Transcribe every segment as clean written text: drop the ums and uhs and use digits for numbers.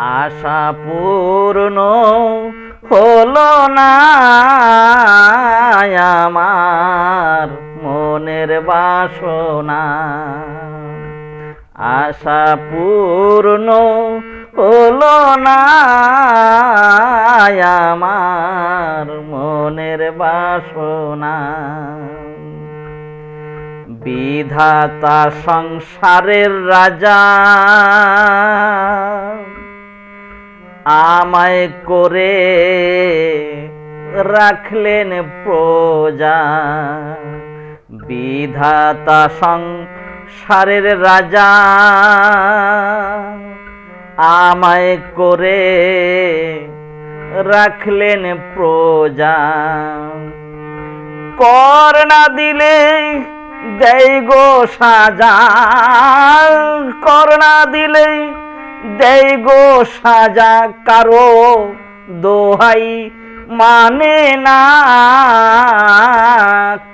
আশা পূর্ণ হলো না আমার মনের বাসনা। আশা পূর্ণ হলো না আমার মনের বাসনা। বিধাতা সংসারের রাজা আমায় করে রাখলেন প্রজা। বিধাতা সংসারের রাজা আমায় করে রাখলেন প্রজা। কর না দিলে দেয় গো সাজা, কর না দিলে দেয় গো সাজা। কারো দোহাই মানে না,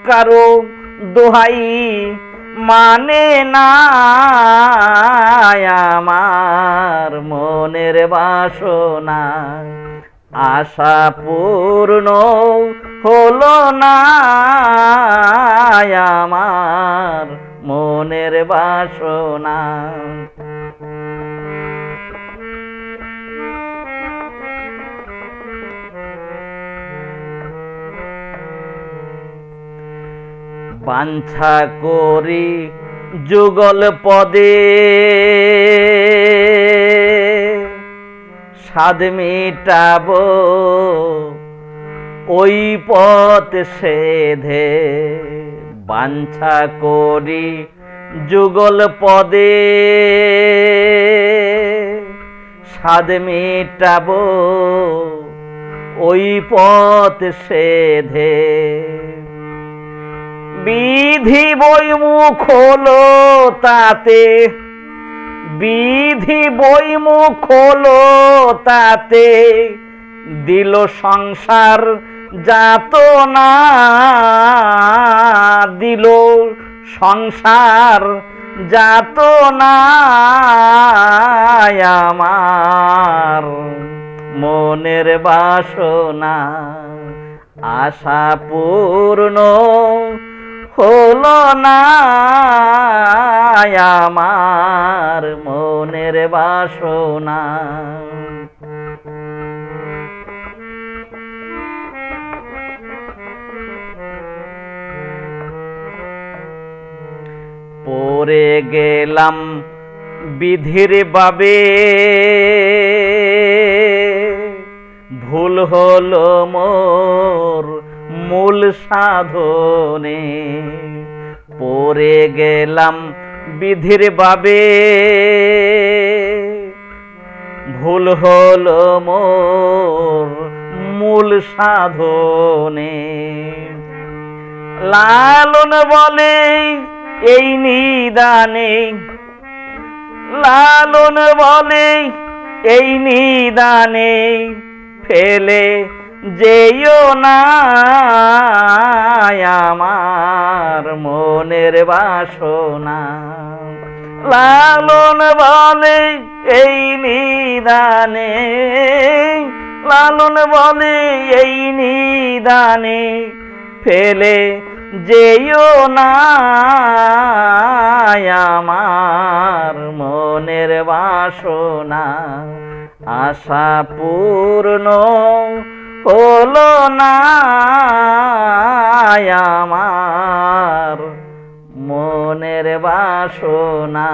কারো দোহাই মানে না আমার মনের বাসনা। আশা পূর্ণ হলো না আমার মনের বাসনা। বাঞ্ছা করি যুগল পদে স্বাদ মিটাবো ওই পথ সেধে। বাঞ্ছা করি যুগল পদে স্বাদ মিটাবো ওই পথ সেধে। বিধি বইমুখ হলো তাতে, বিধি বইমুখ হলো তাতে। দিল সংসার যাতনা, দিল সংসার যাতনা আমার মনের বাসনা। আশা পূর্ণ হলো না আমার মনের বাসনা। পড়ে গেলাম বিধির বাবে, ভুল হলো মোর মূল সাধনে। পড়ে গেলাম বিধির বাবে, ভুল হলো মোর মূল সাধনে। লালন বলে এই নিদানে, লালন বলে এই নিদানে। ফেলে যেও না আমার মনের বাসনা। লালন বলে এই নিদানে, লালন বলে এই নিদানে। ফেলে যেও না আমার মনের বাসনা। আশা পূর্ণ হলো না আমার মনের বাসনা।